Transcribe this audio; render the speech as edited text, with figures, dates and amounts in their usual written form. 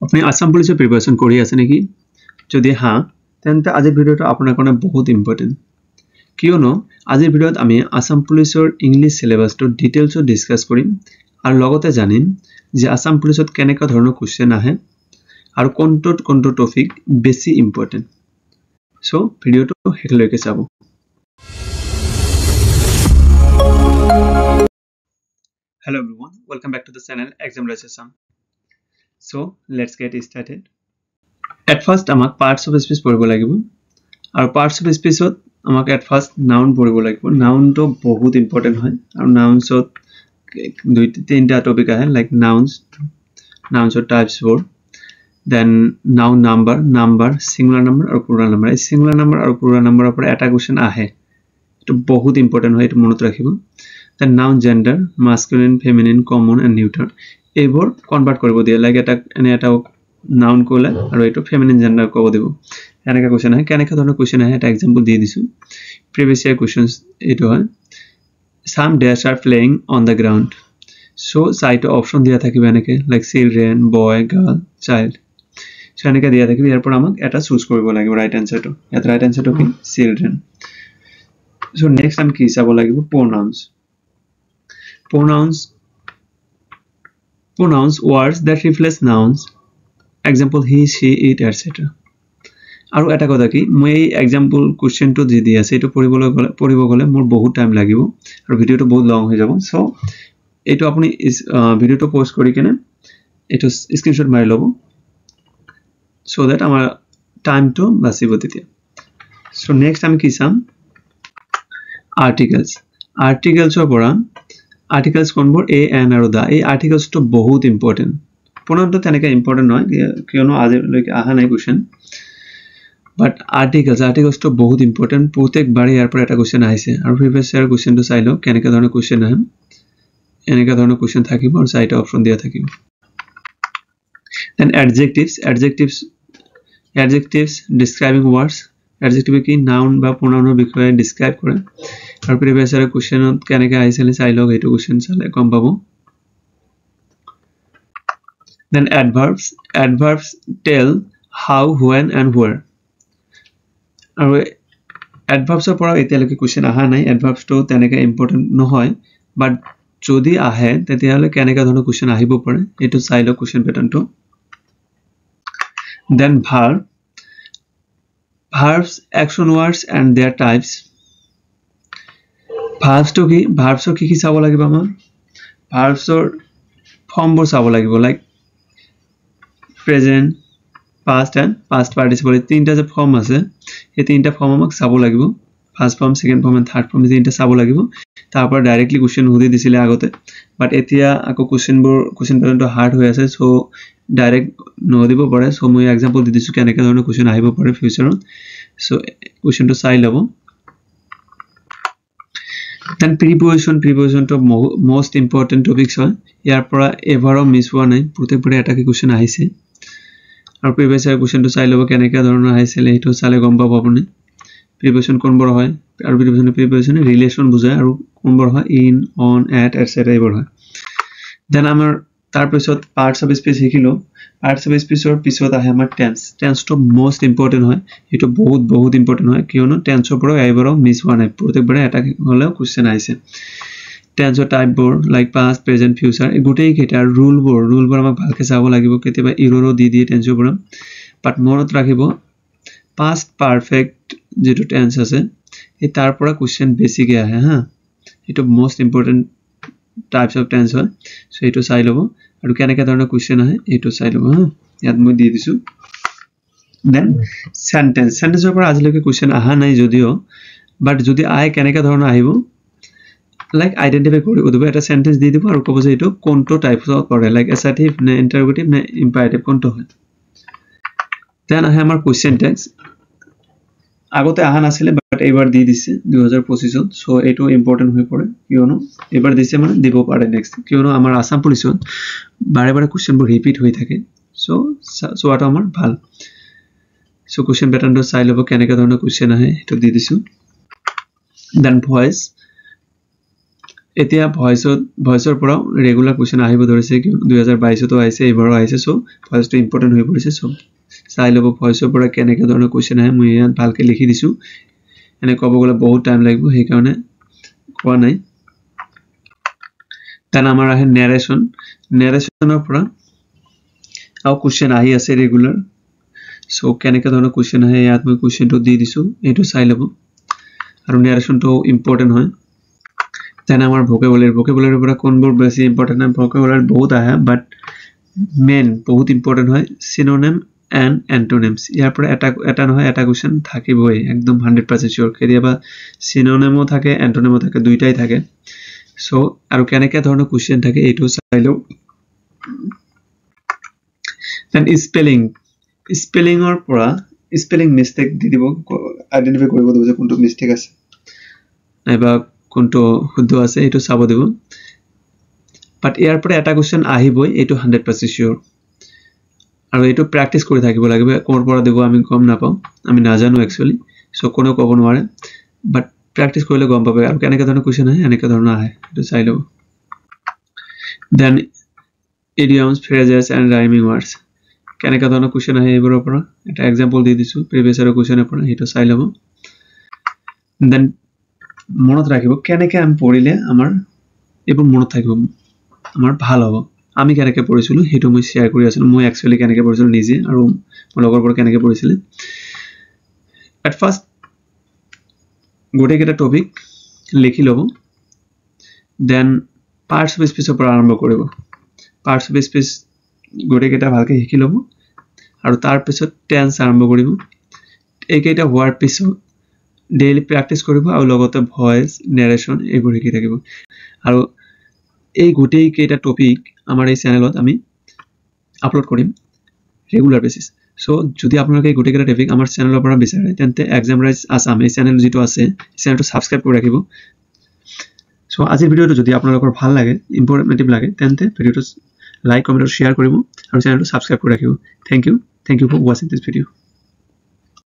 আপনি আসাম পুলিশেৰ প্ৰিপাৰেশন কৰি আছে নেকি যদি হ্যাঁ তেন্তে আজিৰ ভিডিওটো আপোনাৰ কাৰণে বহুত ইম্পৰ্টেন্ট কিয়নো আজিৰ ভিডিওত আমি আসাম পুলিশৰ ইংলিশ সিলেবাসটো ডিটেইলছত ডিসকাস কৰিম আৰু লগতে জানিম যে আসাম পুলিশত কেনেকা ধৰণৰ কোৱেশ্চন আহে আৰু কোনটো টপিক বেছি ইম্পৰ্টেন্ট সো ভিডিওটো হেকলৈকে চাব Hello everyone, welcome back to the channel Exam Registration. So let's get started. At first amak parts of speech পঢ়িব লাগিব আৰু parts of speech ত আমাক at first noun পঢ়িব লাগিব noun তো বহুত ইম্পৰ্টেন্ট হয় আৰু nouns ত দুই তিনটা টপিক আহে like nouns or types for then noun number singular number আৰু plural number এই singular number আৰু plural number পৰা এটা কোৱেশ্চন আহে এটো বহুত ইম্পৰ্টেন্ট হয় এটো মনত ৰাখিব then noun gender masculine feminine common and neuter এইবোৰ কনভাৰ্ট কৰিব দিয়ে like এটা noun কলে আৰু এটো feminine gender কব দিব এনেকা কোৱেশ্চন আহে কেনেকা ধৰণৰ কোৱেশ্চন আহে এটা एग्जांपल দি দিছো previous year questions এটো হয় some days are playing on the ground so site option দিয়া থাকিবে এনেকে like children boy girl child so এনেকা দিয়া থাকিবে ইয়াৰ পৰা আমাক এটা চুজ কৰিব লাগিব রাইট আনসার টো ইয়াত রাইট আনসার টো কি children so next আমি কি চাব লাগিব pronouns words that replace nouns example he she it etc আৰু এটা কথা কি মই এই एग्जांपल কোশ্চেন টো দি আছে এটো পঢ়িব গলে মোৰ বহুত টাইম লাগিব আৰু ভিডিওটো বহুত লং হৈ যাব সো এটো আপুনি ভিডিওটো পজ কৰি কেনে এটো স্ক্ৰিনশট মাৰি লব so that আমাৰ টাইম টো বাচিব তেতিয়া so next আমি কি চাম articles ৰ পৰা articles কোনবোৰ a an আৰু the এই articles টো বহুত ইম্পৰ্টেন্ট pronoun টো তেনেকা ইম্পৰ্টেন্ট নহয় কিয়নো আজিলৈকে আহা নাই কোশ্চেন but articles টো বহুত ইম্পৰ্টেন্ট প্ৰত্যেকবাৰে ইয়াৰ পৰা এটা কোশ্চেন আহিছে আৰু প্ৰিভিয়াস ইয়াৰ কোশ্চেনটো চাই লও কেনেকা ধৰণৰ কোশ্চেন আহে এনেকা ধৰণৰ কোশ্চেন থাকিব আৰু সাইটে অপচন দিয়া থাকিব then adjectives describing words adjective কি noun বা pronoun ৰ বিষয়ে describe কৰে আৰু প্ৰিভিয়াস ইয়াৰ কোশ্চেনত কেনেকা আহিছিল চাই লও এইটো কোশ্চেন চালে গম পাবো then adverbs tell how when and where আৰু adverbs ৰ পৰা এতিয়ালৈকে কোশ্চেন আহা নাই adverbs টো তেনেকা ইম্পৰ্টেন্ট নহয় বাট যদি আহে তেতিয়াহলে কেনেকা ধৰণৰ কোশ্চেন আহিব পাৰে এটো চাই লও question প্যাটাৰ্নটো then verbs action words and their types verbs কি চাব লাগিব আমাৰ verbs ৰ ফৰ্ম বোৰ চাব লাগিব like present past and past participle তিনটা যে ফর্ম আছে এই তিনটা ফর্ম আমাক চাব লাগিব first form second form and third form তিনটা চাব লাগিব তারপর ডাইরেক্টলি কোশ্চেন হুদি দিছিলে আগতে বাট এতিয়া আকো কোশ্চেন প্যাটাৰ্নটো হাৰ্ড হৈ আছে সো ডাইৰেক্ট নদিব পাৰে সো মই एग्जांपल দি দিছো কেনেকা ধৰণৰ কোশ্চেন আহিব পাৰে ফিউচাৰত সো কোশ্চেনটো চাই লব then preposition to most important topics হয় ইয়াৰ পৰা এভাৰো মিস হোৱা নাই প্ৰত্যেকবাৰে এটা কি কোশ্চেন আহিছে আৰু প্ৰিভিয়াস ইয়াৰ কোশ্চেনটো চাই লব কেনেকা ধৰণৰ আহিছিল এটো চালে গম পাব আপুনি প্ৰিপোজিশন কোনবোৰ হয় আৰু প্ৰিপোজিশনে ৰিলেশন বুজায় আৰু কোনবোৰ হয় ইন অন এট এটসেট্ৰা এইবোৰ হয় দেন আমাৰ তাৰ পিছত পাৰ্টস অফ স্পীচ শিকিলো পাৰ্টস অফ স্পীচৰ পিছত আহে আমাৰ টেন্স টো মোস্ট ইম্পৰ্টেন্ট হয় এটো বহুত ইম্পৰ্টেন্ট হয় কিয়নো টেন্সৰ পৰা এবাৰো মিস হোৱা নাই প্ৰত্যেকবাৰে এটা হলেও কোশ্চেন আহিছে টেন্সৰ টাইপবোৰ লাইক পাস্ট প্ৰেজেন্ট ফিউচাৰ এই গুটেই কেইটা ৰুলবোৰ আমাক ভালকে চাব লাগিব কেতিয়াবা ইৰৰো দি দিয়ে টেন্সৰ পৰা বাট মনত ৰাখিব পাস্ট পাৰফেক্ট যেটো টেন্স আছে এই তাৰ পৰা কোশ্চেন বেছিকে আহে হা এটো most important types of tense হয় সো এটো চাই লব আৰু কেনেকা ধৰণৰ কোশ্চেন আহে এটো চাই লব হা ইয়াত মই দি দিছো দেন সেন্টেন্সৰ পৰা আজিলৈকে কোশ্চেন আহা নাই যদিও বাট যদি আহে কেনেকা ধৰণৰ আহিব লাইক আইডেন্টিফাই কৰিব দিব এটা সেন্টেন্স দি দিব আৰু কব যে এটো কোনটো টাইপস অফ পৰে লাইক অ্যাসাৰ্টিভ নে ইন্টাৰোগেটিভ নে ইম্পাৰেটিভ কোনটো হয় দেন আহে আমাৰ কোশ্চেন টেক্স আগতে আহা নাছিলে বাট এবাৰ দি দিছে 2025 ত সো এটো ইম্পৰ্টেন্ট হৈ পৰে কিয়নো এবাৰ দিছে মানে দিব পাৰে নেক্সট কিয়নো আমাৰ আসাম পুলিচত বাৰে কোশ্চেন বোৰ ৰিপিট হৈ থাকে সো আটো আমাৰ ভাল সো কোশ্চেন প্যাটাৰ্নটো চাই লব কেনেকা ধৰণৰ কোশ্চেন আহে এটো দি দিছো দেন ভয়েস এতিয়া ভয়েসৰ পৰা ৰেগুলাৰ কোৱেশ্চন আহিব ধৰিছে কি 2022 তো আহিছে এবাৰো আহিছে সো ভয়েসটো ইম্পৰ্টেন্ট হৈ পৰিছে সো চাই লব ভয়েসৰ পৰা কেনেকা ধৰণৰ কোৱেশ্চন আহে মই ইয়াত ভালকে লিখি দিছো এনে ক'ব গলে বহুত টাইম লাগিব সেই কাৰণে কোৱা নাই তান আমাৰ আহে নেৰেশনৰ পৰা আও কোৱেশ্চন আহি আছে ৰেগুলাৰ সো কেনেকা ধৰণৰ কোৱেশ্চন আহে ইয়াত মই কোৱেশ্চনটো দি দিছো এটো চাই লব আৰু নেৰেশনটো ইম্পৰ্টেন্ট হয় then our vocabulary পৰা কোনবোৰ বেছি ইম্পৰ্টেন্ট হয় vocabulary বহুত আহে বাট মেইন বহুত ইম্পৰ্টেন্ট হয় synonym and antonyms ইয়াৰ পৰা এটা নহয় এটা কোৱেশ্চন থাকিবই একদম 100% sure কেতিয়াবা synonym ও থাকে antonym ও থাকে দুইটাই থাকে সো আৰু কেনেকা ধৰণৰ কোৱেশ্চন থাকে এটো চাই লও then spelling or পৰা spelling mistake দি দিব আইডেন্টিফাই কৰিব দিব যে কোনটো মিস্টেক আছে নাইবা কোনটো শুদ্ধ আছে এটো চাব দিব বাট ইয়াৰ পৰা এটা কোৱেশ্চন আহিবই এটো 100% sure আৰু এটো প্ৰ্যাকটিস কৰি থাকিব লাগিব কোৰ পৰা দিব আমি গম নাপাও আমি নাজানো একচুয়ালি সো কোনো ক'ব নোৱাৰে বাট প্ৰ্যাকটিস কৰিলে গম পাবে আৰু কেনেকা ধৰণৰ কোৱেশ্চন আহে এনেকা ধৰণৰ আহে এটো চাই লও then idioms phrases and rhyming words কেনেকা ধৰণৰ কোৱেশ্চন আহে এইবোৰৰ পৰা এটা এক্সাম্পল দি দিছো প্ৰিভিয়াস ইয়াৰ কোৱেশ্চনৰ পৰা এটো চাই লব then মনত ৰাখিব কেনেকে আমি পঢ়িলে আমাৰ এইবোৰ মনত থাকিব আমাৰ ভাল হ'ব আমি কেনেকে পঢ়িছিলো হেতু মই শেয়াৰ কৰি আছিলো মই একচুয়ালি কেনেকে পঢ়িছিলো নিজে আৰু মোৰ লগৰ পৰা কেনেকে পঢ়িছিলে at first গোটে কেটা টপিক লিখি লব then parts of speech পৰা আৰম্ভ কৰিব parts of speech গোটে কেটা ভালকে লিখি লব আৰু তাৰ পিছত টেন্স আৰম্ভ কৰিব এইকেইটা হোৱাৰ পিছত ডেইলি প্ৰ্যাকটিস কৰিব আৰু লগতে ভয়েস নেৰেশন এইবোৰ লিখি থাকিব আৰু এই গোটেই কেইটা টপিক আমাৰ এই চেনেলত আমি আপলোড কৰিম ৰেগুলাৰ বেসিস সো যদি আপোনালোকে এই গোটেই কেইটা টপিক আমাৰ চেনেলৰ পৰা বিচাৰে তেন্তে এক্সাম ৰাইজ আসাম এই চেনেল যেটো আছে চেনেলটো সাবস্ক্ৰাইব কৰি ৰাখিব সো আজিৰ ভিডিওটো যদি আপোনালোকৰ ভাল লাগে ইনফৰমেটিভ লাগে তেন্তে ভিডিওটো লাইক কমেন্ট আৰু শেয়াৰ কৰিব আৰু চেনেলটো সাবস্ক্ৰাইব কৰি ৰাখিব thank you for watching this video